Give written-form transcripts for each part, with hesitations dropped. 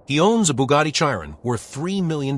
He owns a Bugatti Chiron worth $3 million.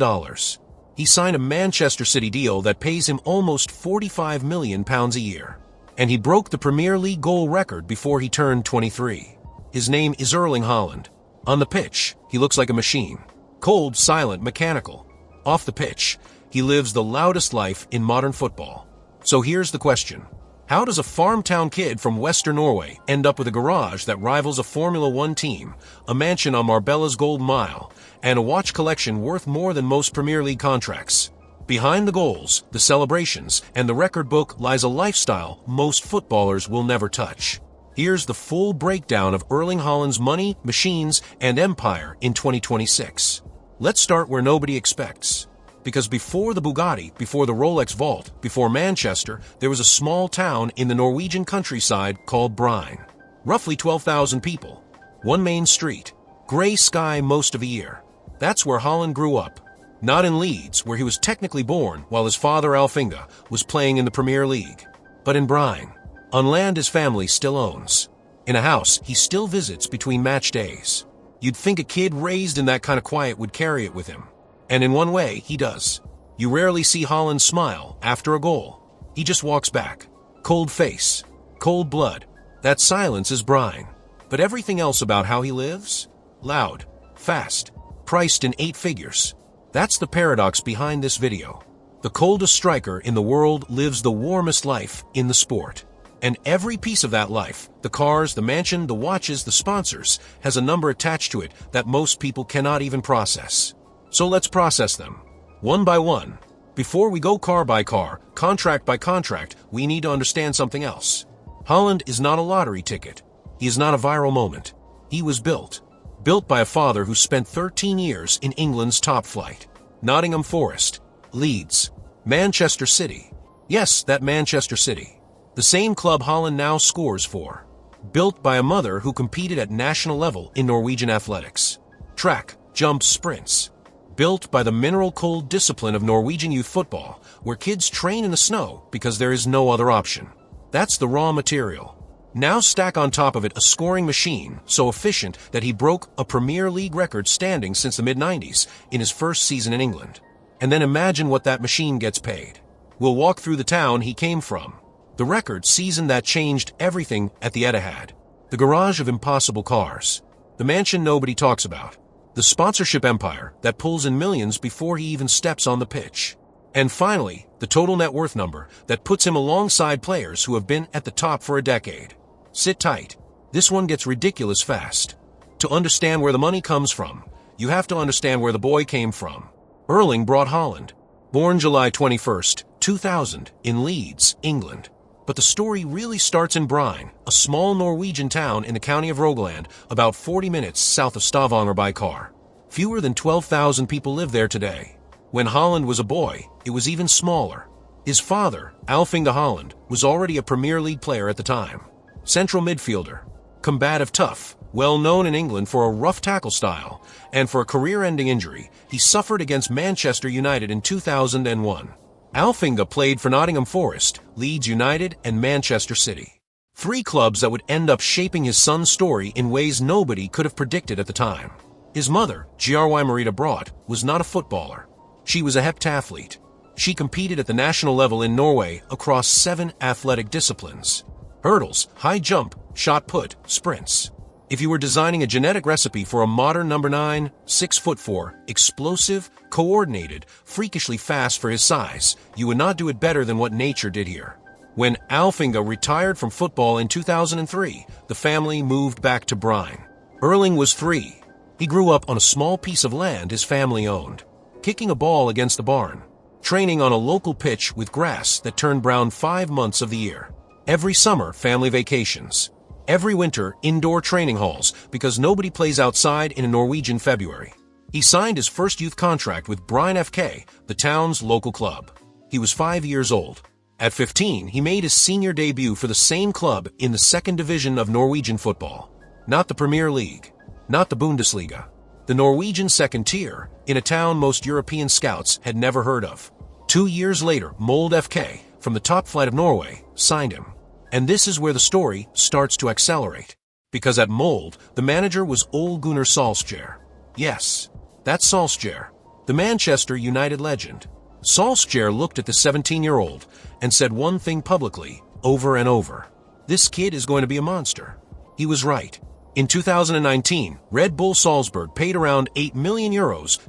He signed a Manchester City deal that pays him almost £45 million a year. And he broke the Premier League goal record before he turned 23. His name is Erling Haaland. On the pitch, he looks like a machine. Cold, silent, mechanical. Off the pitch, he lives the loudest life in modern football. So here's the question. How does a farm town kid from Western Norway end up with a garage that rivals a Formula One team, a mansion on Marbella's Golden Mile, and a watch collection worth more than most Premier League contracts? Behind the goals, the celebrations, and the record book lies a lifestyle most footballers will never touch. Here's the full breakdown of Erling Haaland's money, machines, and empire in 2026. Let's start where nobody expects. Because before the Bugatti, before the Rolex vault, before Manchester, there was a small town in the Norwegian countryside called Bryne. Roughly 12,000 people. One main street. Gray sky most of the year. That's where Haaland grew up. Not in Leeds, where he was technically born while his father Alfinga was playing in the Premier League. But in Bryne. On land his family still owns. In a house he still visits between match days. You'd think a kid raised in that kind of quiet would carry it with him. And in one way, he does. You rarely see Haaland smile after a goal. He just walks back. Cold face. Cold blood. That silence is Bryne. But everything else about how he lives? Loud. Fast. Priced in 8 figures. That's the paradox behind this video. The coldest striker in the world lives the warmest life in the sport. And every piece of that life, the cars, the mansion, the watches, the sponsors, has a number attached to it that most people cannot even process. So let's process them, one by one. Before we go car by car, contract by contract, we need to understand something else. Haaland is not a lottery ticket. He is not a viral moment. He was built. Built by a father who spent 13 years in England's top flight. Nottingham Forest, Leeds, Manchester City. Yes, that Manchester City. The same club Haaland now scores for. Built by a mother who competed at national level in Norwegian athletics. Track, jumps, sprints. Built by the mineral-cold discipline of Norwegian youth football, where kids train in the snow because there is no other option. That's the raw material. Now stack on top of it a scoring machine so efficient that he broke a Premier League record standing since the mid-90s in his first season in England. And then imagine what that machine gets paid. We'll walk through the town he came from. The record season that changed everything at the Etihad. The garage of impossible cars. The mansion nobody talks about. The sponsorship empire that pulls in millions before he even steps on the pitch. And finally, the total net worth number that puts him alongside players who have been at the top for a decade. Sit tight. This one gets ridiculous fast. To understand where the money comes from, you have to understand where the boy came from. Erling brought Haaland. Born July 21st, 2000, in Leeds, England. But the story really starts in Bryne, a small Norwegian town in the county of Rogaland, about 40 minutes south of Stavanger by car. Fewer than 12,000 people live there today. When Haaland was a boy, it was even smaller. His father, Alfinga Haaland, was already a Premier League player at the time. Central midfielder. Combative tough, well known in England for a rough tackle style, and for a career-ending injury he suffered against Manchester United in 2001. Alfinga played for Nottingham Forest, Leeds United, and Manchester City. 3 clubs that would end up shaping his son's story in ways nobody could have predicted at the time. His mother, Gry Marita Brot, was not a footballer. She was a heptathlete. She competed at the national level in Norway across 7 athletic disciplines. Hurdles, high jump, shot put, sprints. If you were designing a genetic recipe for a modern number 9, 6'4", explosive, coordinated, freakishly fast for his size, you would not do it better than what nature did here. When Alfinga retired from football in 2003, the family moved back to Bryne. Erling was 3. He grew up on a small piece of land his family owned, kicking a ball against the barn, training on a local pitch with grass that turned brown 5 months of the year. Every summer, family vacations. Every winter, indoor training halls, because nobody plays outside in a Norwegian February. He signed his first youth contract with Bryne FK, the town's local club. He was 5 years old. At 15, he made his senior debut for the same club in the 2nd division of Norwegian football. Not the Premier League. Not the Bundesliga. The Norwegian 2nd tier, in a town most European scouts had never heard of. 2 years later, Molde FK, from the top flight of Norway, signed him. And this is where the story starts to accelerate. Because at Molde, the manager was Ole Gunnar Solskjær. Yes, that's Solskjaer, the Manchester United legend. Solskjaer looked at the 17-year-old and said one thing publicly, over and over. This kid is going to be a monster. He was right. In 2019, Red Bull Salzburg paid around €8 million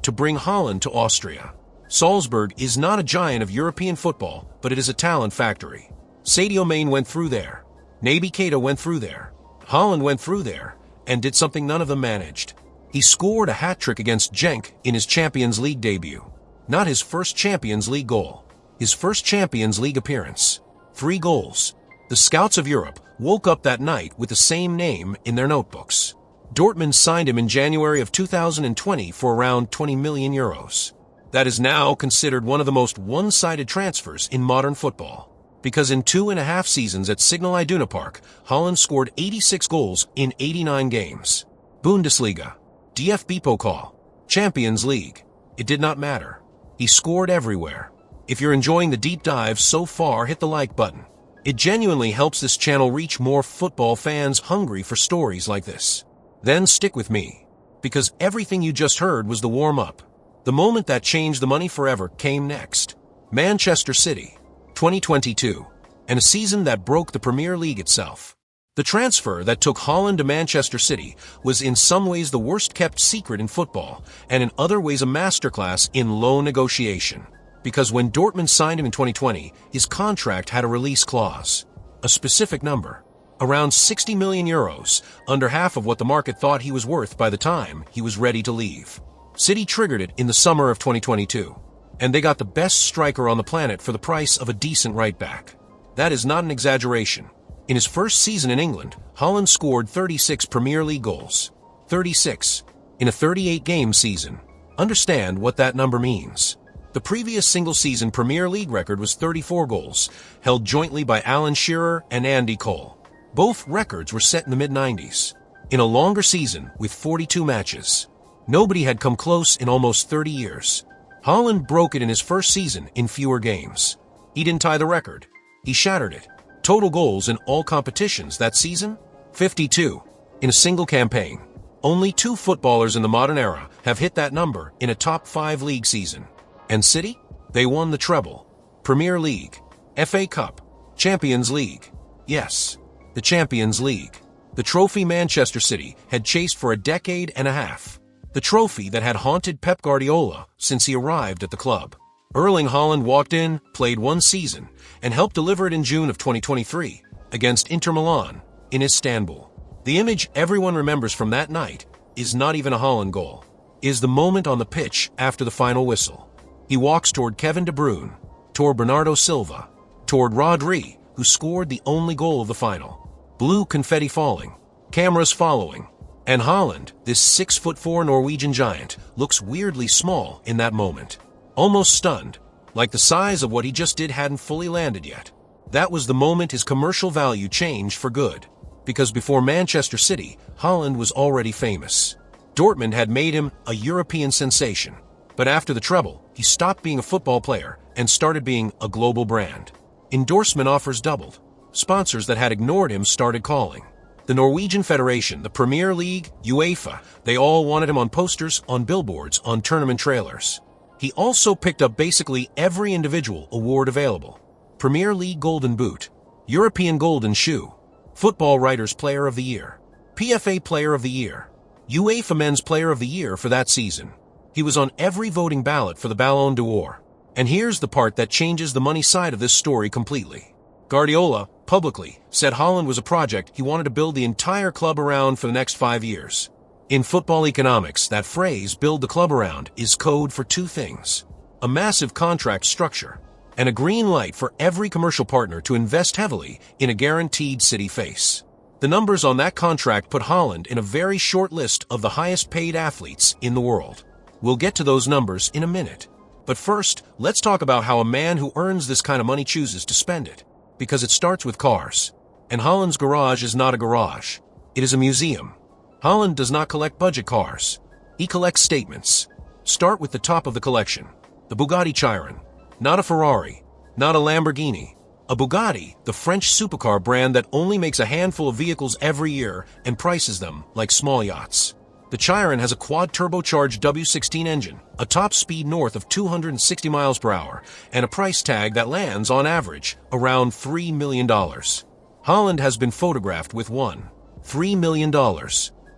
to bring Haaland to Austria. Salzburg is not a giant of European football, but it is a talent factory. Sadio Mane went through there. Naby Keita went through there. Haaland went through there and did something none of them managed. He scored a hat-trick against Genk in his Champions League debut. Not his first Champions League goal. His first Champions League appearance. 3 goals. The scouts of Europe woke up that night with the same name in their notebooks. Dortmund signed him in January of 2020 for around €20 million. That is now considered one of the most one-sided transfers in modern football. Because in 2.5 seasons at Signal Iduna Park, Haaland scored 86 goals in 89 games. Bundesliga, DFB Pokal, Champions League. It did not matter. He scored everywhere. If you're enjoying the deep dive so far, hit the like button. It genuinely helps this channel reach more football fans hungry for stories like this. Then stick with me, because everything you just heard was the warm-up. The moment that changed the money forever came next. Manchester City, 2022, and a season that broke the Premier League itself. The transfer that took Haaland to Manchester City was in some ways the worst-kept secret in football, and in other ways a masterclass in low negotiation. Because when Dortmund signed him in 2020, his contract had a release clause. A specific number. Around €60 million, under half of what the market thought he was worth by the time he was ready to leave. City triggered it in the summer of 2022. And they got the best striker on the planet for the price of a decent right-back. That is not an exaggeration. In his first season in England, Haaland scored 36 Premier League goals. 36. In a 38-game season. Understand what that number means. The previous single-season Premier League record was 34 goals, held jointly by Alan Shearer and Andy Cole. Both records were set in the mid-90s. In a longer season, with 42 matches. Nobody had come close in almost 30 years. Haaland broke it in his first season in fewer games. He didn't tie the record. He shattered it. Total goals in all competitions that season? 52. In a single campaign. Only 2 footballers in the modern era have hit that number in a top 5 league season. And City? They won the treble. Premier League. FA Cup. Champions League. Yes, the Champions League. The trophy Manchester City had chased for a decade and a half. The trophy that had haunted Pep Guardiola since he arrived at the club. Erling Haaland walked in, played 1 season, and helped deliver it in June of 2023 against Inter Milan in Istanbul. The image everyone remembers from that night is not even a Haaland goal. Is the moment on the pitch after the final whistle. He walks toward Kevin De Bruyne, toward Bernardo Silva, toward Rodri, who scored the only goal of the final. Blue confetti falling, cameras following. And Haaland, this 6'4" Norwegian giant, looks weirdly small in that moment. Almost stunned, like the size of what he just did hadn't fully landed yet. That was the moment his commercial value changed for good. Because before Manchester City, Haaland was already famous. Dortmund had made him a European sensation. But after the treble, he stopped being a football player and started being a global brand. Endorsement offers doubled. Sponsors that had ignored him started calling. The Norwegian Federation, the Premier League, UEFA, they all wanted him on posters, on billboards, on tournament trailers. He also picked up basically every individual award available. Premier League Golden Boot, European Golden Shoe, Football Writers Player of the Year, PFA Player of the Year, UEFA Men's Player of the Year for that season. He was on every voting ballot for the Ballon d'Or. And here's the part that changes the money side of this story completely. Guardiola, publicly, said Haaland was a project he wanted to build the entire club around for the next 5 years. In football economics, that phrase, build the club around, is code for 2 things. A massive contract structure, and a green light for every commercial partner to invest heavily in a guaranteed City face. The numbers on that contract put Haaland in a very short list of the highest paid athletes in the world. We'll get to those numbers in a minute. But first, let's talk about how a man who earns this kind of money chooses to spend it. Because it starts with cars. And Haaland's garage is not a garage. It is a museum. Haaland does not collect budget cars. He collects statements. Start with the top of the collection. The Bugatti Chiron. Not a Ferrari. Not a Lamborghini. A Bugatti, the French supercar brand that only makes a handful of vehicles every year and prices them like small yachts. The Chiron has a quad-turbocharged W16 engine, a top speed north of 260 miles per hour, and a price tag that lands, on average, around $3 million. Haaland has been photographed with $3 million,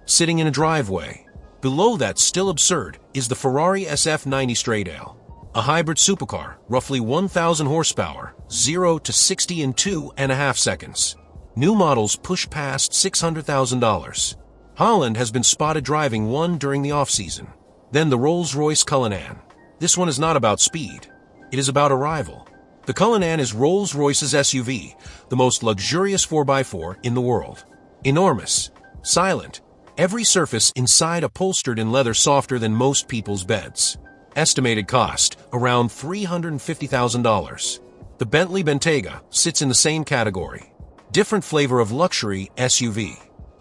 sitting in a driveway. Below that, still absurd, is the Ferrari SF90 Stradale, a hybrid supercar, roughly 1,000 horsepower, 0 to 60 in 2.5 seconds. New models push past $600,000. Haaland has been spotted driving one during the off-season. Then the Rolls-Royce Cullinan. This one is not about speed. It is about arrival. The Cullinan is Rolls-Royce's SUV, the most luxurious 4x4 in the world. Enormous, silent, every surface inside upholstered in leather softer than most people's beds. Estimated cost, around $350,000. The Bentley Bentayga sits in the same category. Different flavor of luxury SUV.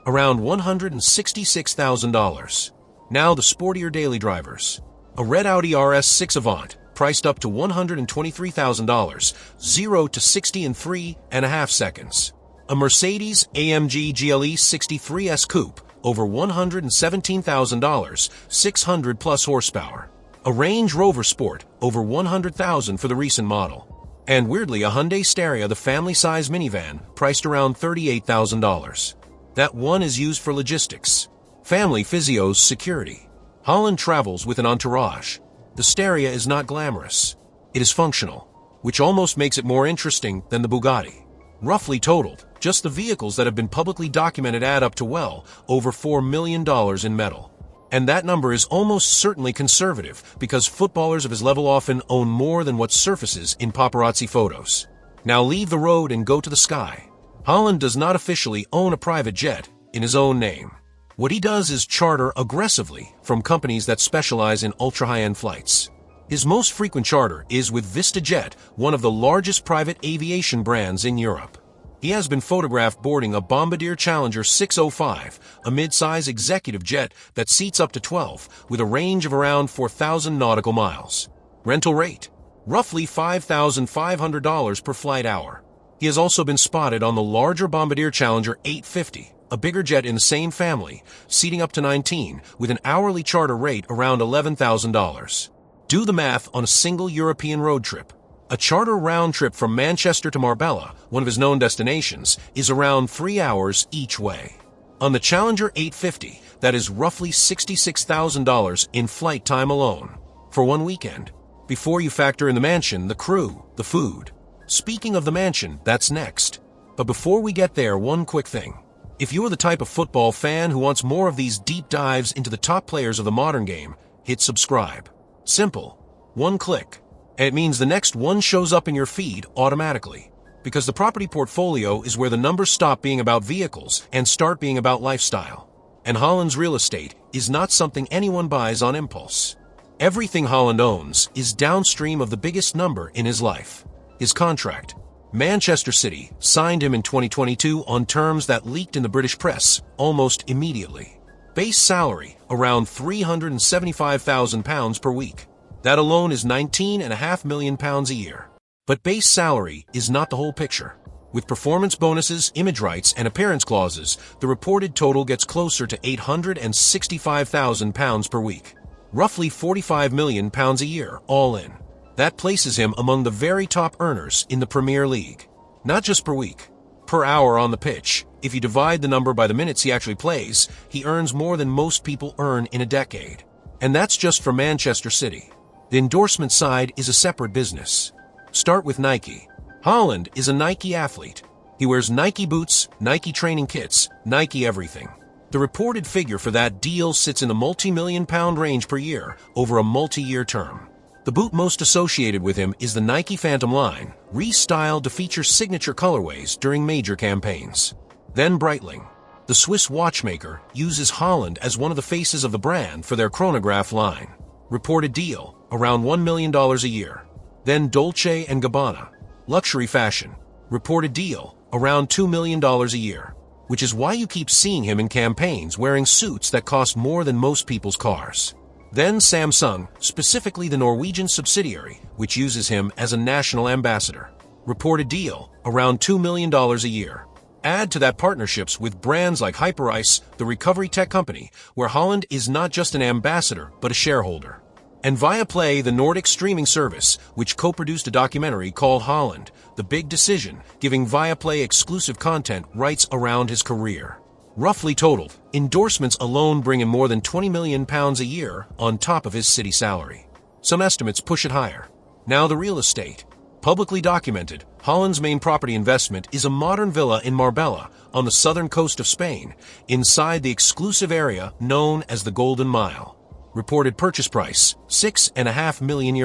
Around $166,000. Now the sportier daily drivers. A red Audi RS6 Avant, priced up to $123,000, 0 to 60 in 3.5 seconds. A Mercedes-AMG GLE 63S Coupe, over $117,000, 600 plus horsepower. A Range Rover Sport, over $100,000 for the recent model. And weirdly, a Hyundai Staria, the family-size minivan, priced around $38,000. That one is used for logistics. Family physios security. Haaland travels with an entourage. The Staria is not glamorous. It is functional, which almost makes it more interesting than the Bugatti. Roughly totaled, just the vehicles that have been publicly documented add up to well over $4 million in metal. And that number is almost certainly conservative because footballers of his level often own more than what surfaces in paparazzi photos. Now leave the road and go to the sky. Haaland does not officially own a private jet in his own name. What he does is charter aggressively from companies that specialize in ultra-high-end flights. His most frequent charter is with VistaJet, one of the largest private aviation brands in Europe. He has been photographed boarding a Bombardier Challenger 605, a mid-size executive jet that seats up to 12, with a range of around 4,000 nautical miles. Rental rate: roughly $5,500 per flight hour. He has also been spotted on the larger Bombardier Challenger 850, a bigger jet in the same family, seating up to 19, with an hourly charter rate around $11,000. Do the math on a single European road trip. A charter round trip from Manchester to Marbella, one of his known destinations, is around 3 hours each way. On the Challenger 850, that is roughly $66,000 in flight time alone, for one weekend, before you factor in the mansion, the crew, the food. Speaking of the mansion, that's next. But before we get there, one quick thing. If you're the type of football fan who wants more of these deep dives into the top players of the modern game, hit subscribe. Simple. One click. And it means the next one shows up in your feed automatically. Because the property portfolio is where the numbers stop being about vehicles and start being about lifestyle. And Haaland's real estate is not something anyone buys on impulse. Everything Haaland owns is downstream of the biggest number in his life. His contract. Manchester City signed him in 2022 on terms that leaked in the British press almost immediately. Base salary, around £375,000 per week. That alone is £19.5 million a year. But base salary is not the whole picture. With performance bonuses, image rights, and appearance clauses, the reported total gets closer to £865,000 per week. Roughly £45 million a year, all in. That places him among the very top earners in the Premier League. Not just per week, per hour on the pitch. If you divide the number by the minutes he actually plays, he earns more than most people earn in a decade. And that's just for Manchester City. The endorsement side is a separate business. Start with Nike. Haaland is a Nike athlete. He wears Nike boots, Nike training kits, Nike everything. The reported figure for that deal sits in the multi-million-pound range per year over a multi-year term. The boot most associated with him is the Nike Phantom line, restyled to feature signature colorways during major campaigns. Then Breitling. The Swiss watchmaker uses Haaland as one of the faces of the brand for their chronograph line. Reported deal, around $1 million a year. Then Dolce & Gabbana. Luxury fashion. Reported deal, around $2 million a year. Which is why you keep seeing him in campaigns wearing suits that cost more than most people's cars. Then Samsung, specifically the Norwegian subsidiary, which uses him as a national ambassador. Reported deal, around $2 million a year. Add to that partnerships with brands like Hyperice, the recovery tech company, where Haaland is not just an ambassador but a shareholder. And Viaplay, the Nordic streaming service, which co-produced a documentary called Haaland, The Big Decision, giving Viaplay exclusive content rights around his career. Roughly totaled, endorsements alone bring him more than £20 million a year on top of his city salary. Some estimates push it higher. Now the real estate. Publicly documented, Haaland's main property investment is a modern villa in Marbella, on the southern coast of Spain, inside the exclusive area known as the Golden Mile. Reported purchase price, €6.5 million.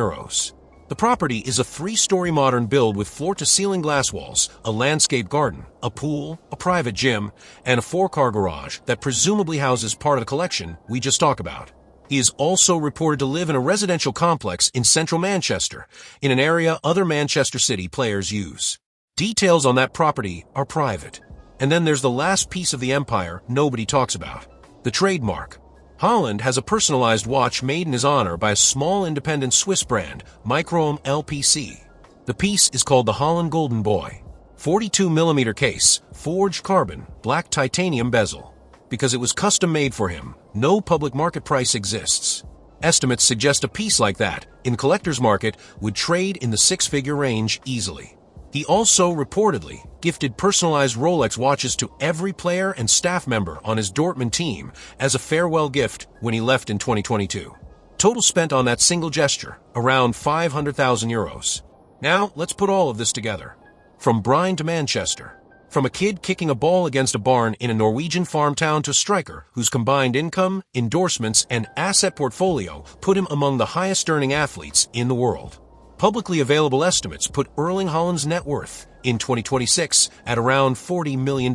The property is a 3-story modern build with floor-to-ceiling glass walls, a landscape garden, a pool, a private gym, and a 4-car garage that presumably houses part of the collection we just talked about. He is also reported to live in a residential complex in central Manchester, in an area other Manchester City players use. Details on that property are private. And then there's the last piece of the empire nobody talks about, the trademark. Haaland has a personalized watch made in his honor by a small independent Swiss brand, Microom LPC. The piece is called the Haaland Golden Boy. 42mm case, forged carbon, black titanium bezel. Because it was custom made for him, no public market price exists. Estimates suggest a piece like that, in collector's market, would trade in the 6-figure range easily. He also reportedly gifted personalized Rolex watches to every player and staff member on his Dortmund team as a farewell gift when he left in 2022. Total spent on that single gesture, around €500,000. Now, let's put all of this together. From Bryne to Manchester. From a kid kicking a ball against a barn in a Norwegian farm town to a striker whose combined income, endorsements, and asset portfolio put him among the highest-earning athletes in the world. Publicly available estimates put Erling Haaland's net worth in 2026 at around $40 million.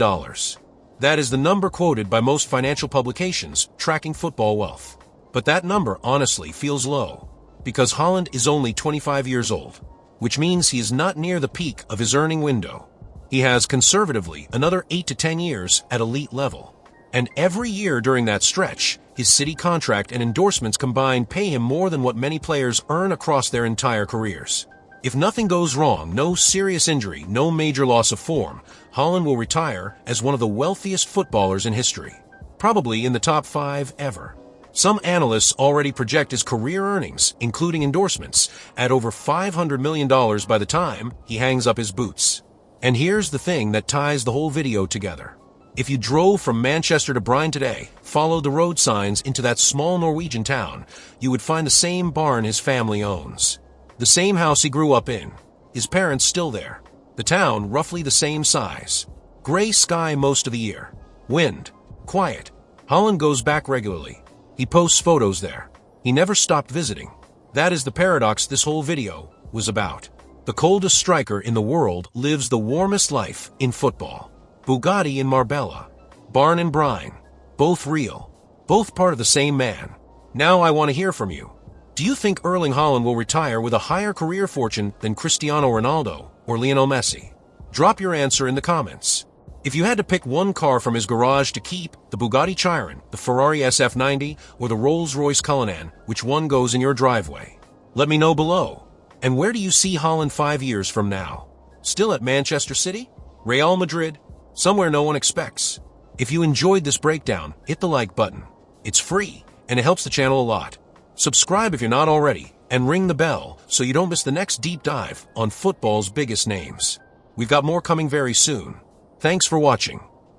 That is the number quoted by most financial publications tracking football wealth. But that number honestly feels low, because Haaland is only 25 years old, which means he is not near the peak of his earning window. He has conservatively another 8 to 10 years at elite level. And every year during that stretch, his city contract and endorsements combined pay him more than what many players earn across their entire careers. If nothing goes wrong, no serious injury, no major loss of form, Haaland will retire as one of the wealthiest footballers in history. Probably in the top 5 ever. Some analysts already project his career earnings, including endorsements, at over $500 million by the time he hangs up his boots. And here's the thing that ties the whole video together. If you drove from Manchester to Bryne today, followed the road signs into that small Norwegian town, you would find the same barn his family owns. The same house he grew up in. His parents still there. The town roughly the same size. Gray sky most of the year. Wind. Quiet. Haaland goes back regularly. He posts photos there. He never stopped visiting. That is the paradox this whole video was about. The coldest striker in the world lives the warmest life in football. Bugatti in Marbella. Barn in Bryne. Both real. Both part of the same man. Now I want to hear from you. Do you think Erling Haaland will retire with a higher career fortune than Cristiano Ronaldo or Lionel Messi? Drop your answer in the comments. If you had to pick one car from his garage to keep, the Bugatti Chiron, the Ferrari SF90, or the Rolls-Royce Cullinan, which one goes in your driveway? Let me know below. And where do you see Haaland 5 years from now? Still at Manchester City? Real Madrid? Somewhere no one expects. If you enjoyed this breakdown, hit the like button. It's free, and it helps the channel a lot. Subscribe if you're not already, and ring the bell so you don't miss the next deep dive on football's biggest names. We've got more coming very soon. Thanks for watching.